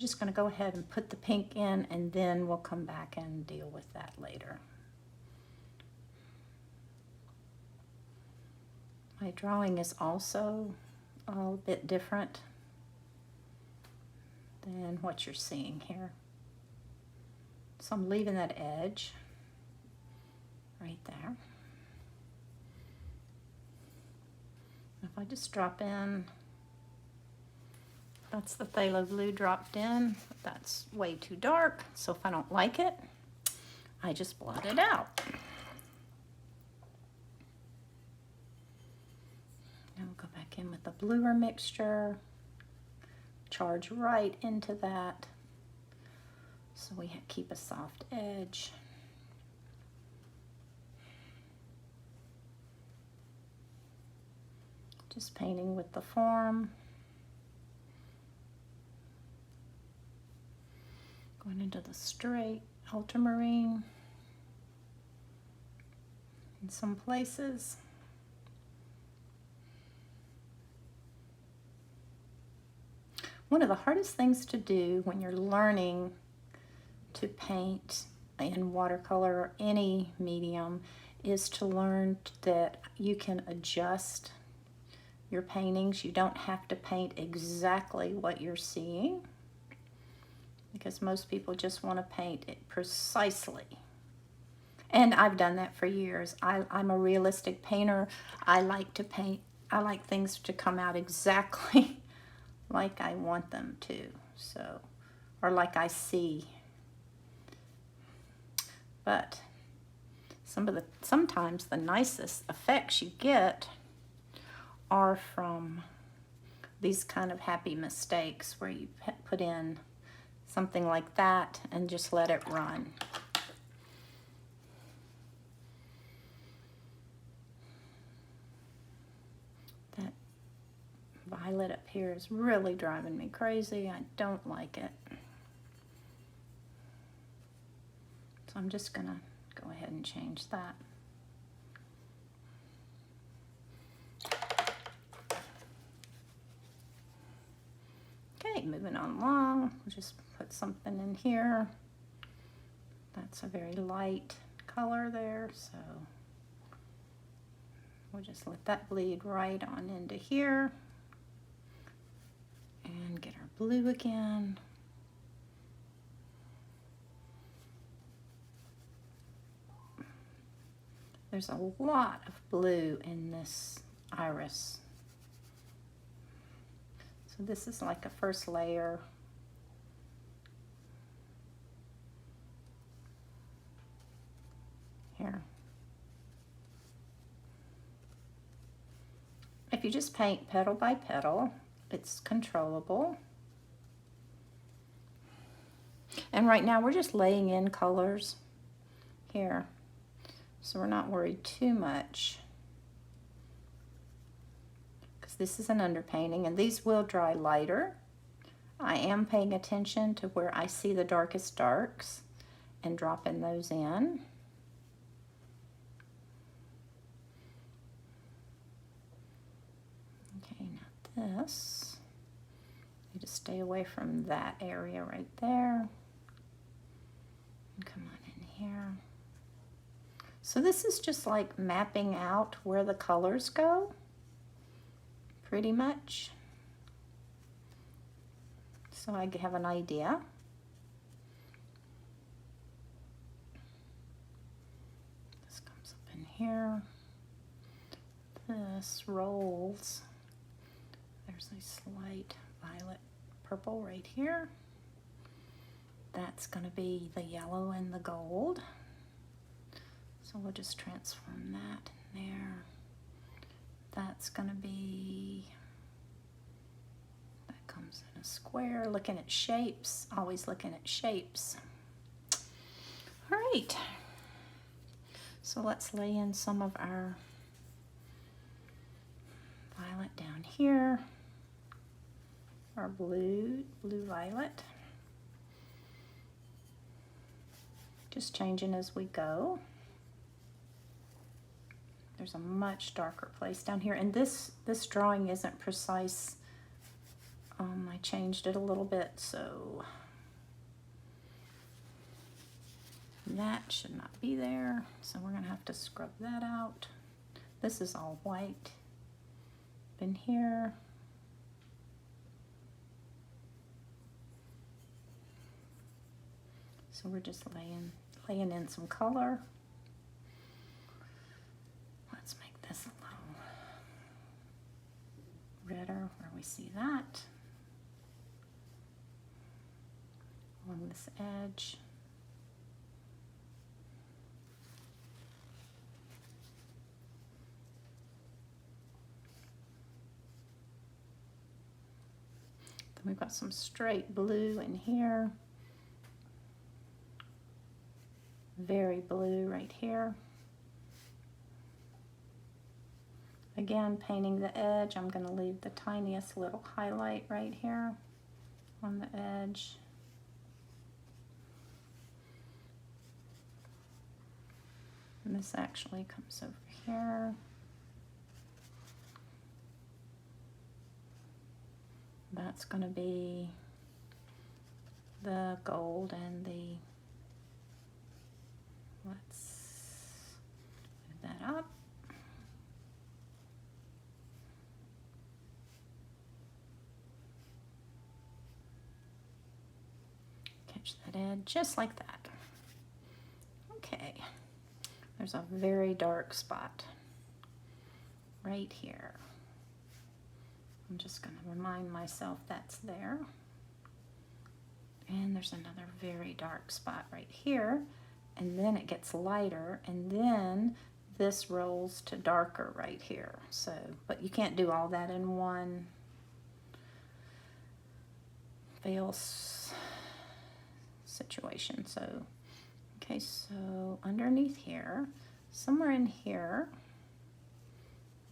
Just going to go ahead and put the pink in, and then we'll come back and deal with that later. My drawing is also a little bit different than what you're seeing here. So I'm leaving that edge right there. If I just drop in, that's the phthalo blue dropped in. That's way too dark, so if I don't like it, I just blot it out. Now we'll go back in with the bluer mixture, charge right into that, so we keep a soft edge. Just painting with the form. Going into the straight ultramarine in some places. One of the hardest things to do when you're learning to paint in watercolor or any medium is to learn that you can adjust your paintings. You don't have to paint exactly what you're seeing, because most people just want to paint it precisely. And I've done that for years. I'm a realistic painter. I like to paint, I like things to come out exactly like I want them to, so, or like I see. But sometimes the nicest effects you get are from these kind of happy mistakes where you put in something like that and just let it run. That violet up here is really driving me crazy. I don't like it. So I'm just gonna go ahead and change that. Okay, moving on along, we'll just put something in here. That's a very light color there, so we'll just let that bleed right on into here and get our blue again. There's a lot of blue in this iris. So this is like a first layer. Here. If you just paint petal by petal, it's controllable. And right now we're just laying in colors here, so we're not worried too much, because this is an underpainting and these will dry lighter. I am paying attention to where I see the darkest darks and dropping those in. Okay, now this, you just stay away from that area right there. And come on in here. So this is just like mapping out where the colors go, pretty much. So I have an idea. This comes up in here. This rolls. There's a slight violet purple right here. That's going to be the yellow and the gold. So we'll just transform that in there. That's going to be, that comes in a square. Looking at shapes, always looking at shapes. All right. So let's lay in some of our violet down here. Our blue violet. Just changing as we go. There's a much darker place down here, and this drawing isn't precise I changed it a little bit, so that should not be there. So we're gonna have to scrub that out. This is all white in here. So we're just laying in some color. Let's make this a little redder where we see that. Along this edge. Then we've got some straight blue in here. Very blue right here. Again, painting the edge, I'm going to leave the tiniest little highlight right here on the edge. And this actually comes over here. That's going to be the gold and the, let's move that up. Catch that edge just like that. Okay, there's a very dark spot right here. I'm just going to remind myself that's there. And there's another very dark spot right here. And then it gets lighter. And then this rolls to darker right here. So, but you can't do all that in one veil situation. So, okay, so underneath here, somewhere in here,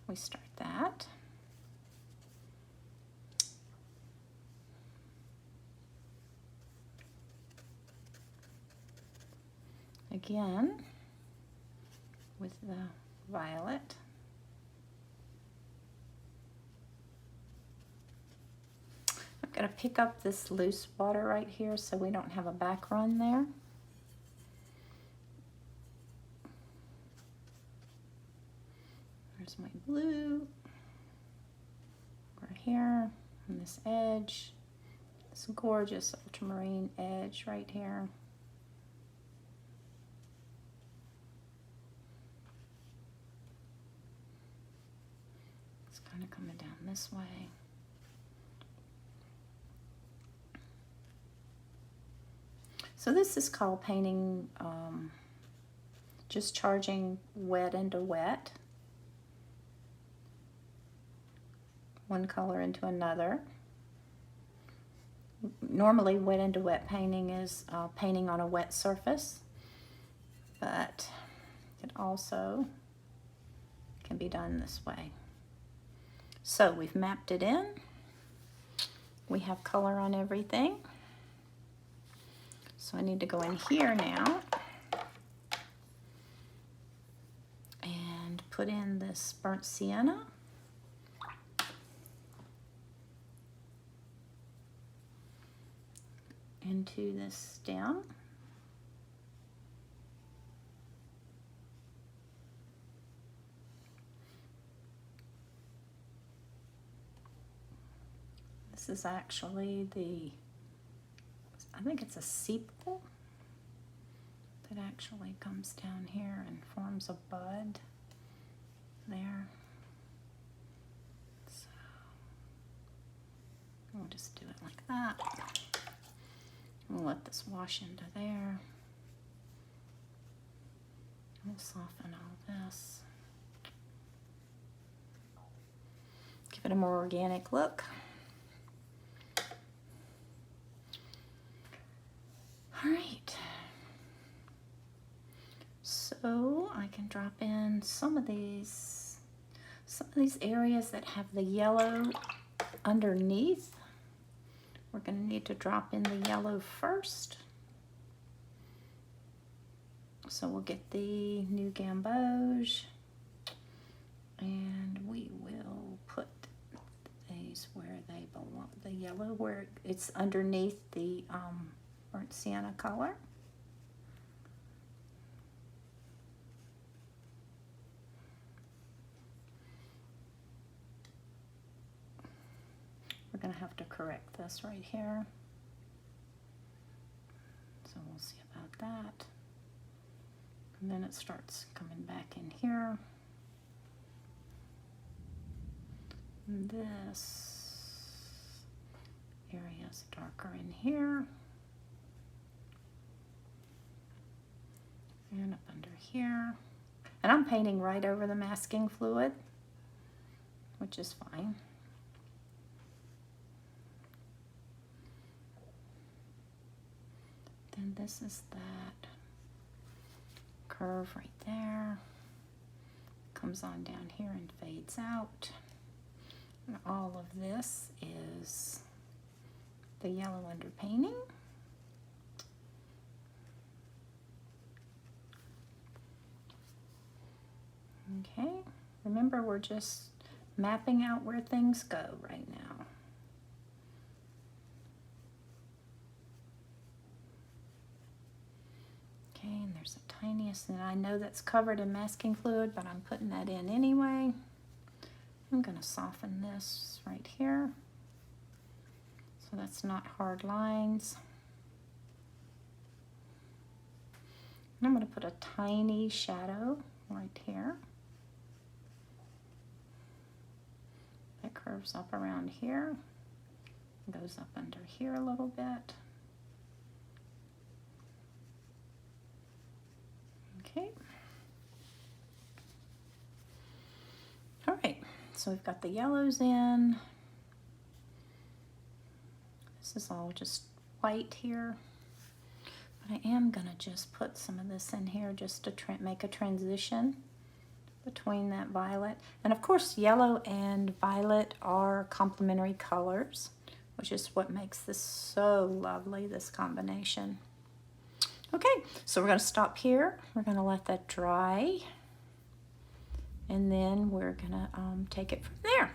we start that. Again, with the violet. I'm going to pick up this loose water right here so we don't have a back run there. There's my blue. We're here on this edge. This gorgeous ultramarine edge right here. Kind of coming down this way. So this is called painting, just charging wet into wet. One color into another. Normally wet into wet painting is painting on a wet surface, but it also can be done this way. So we've mapped it in. We have color on everything. So I need to go in here now and put in this burnt sienna. Into this stem. This is actually the, I think it's a sepal that actually comes down here and forms a bud there. So we'll just do it like that. We'll let this wash into there. We'll soften all this. Give it a more organic look. All right, so I can drop in some of these areas that have the yellow underneath. We're going to need to drop in the yellow first. So we'll get the new gamboge and we will put a is where they belong. The yellow where it's underneath the burnt sienna color. We're going to have to correct this right here. So we'll see about that. And then it starts coming back in here. And this area is darker in here. And up under here. And I'm painting right over the masking fluid, which is fine. Then this is that curve right there. Comes on down here and fades out. And all of this is the yellow underpainting. Okay, remember we're just mapping out where things go right now. Okay, and there's the tiniest, and I know that's covered in masking fluid, but I'm putting that in anyway. I'm going to soften this right here, so that's not hard lines. And I'm going to put a tiny shadow right here. That curves up around here, goes up under here a little bit. Okay. All right, so we've got the yellows in. This is all just white here. But I am gonna just put some of this in here just to make a transition between that violet. And of course, yellow and violet are complementary colors, which is what makes this so lovely, this combination. Okay, so we're gonna stop here. We're gonna let that dry. And then we're gonna take it from there.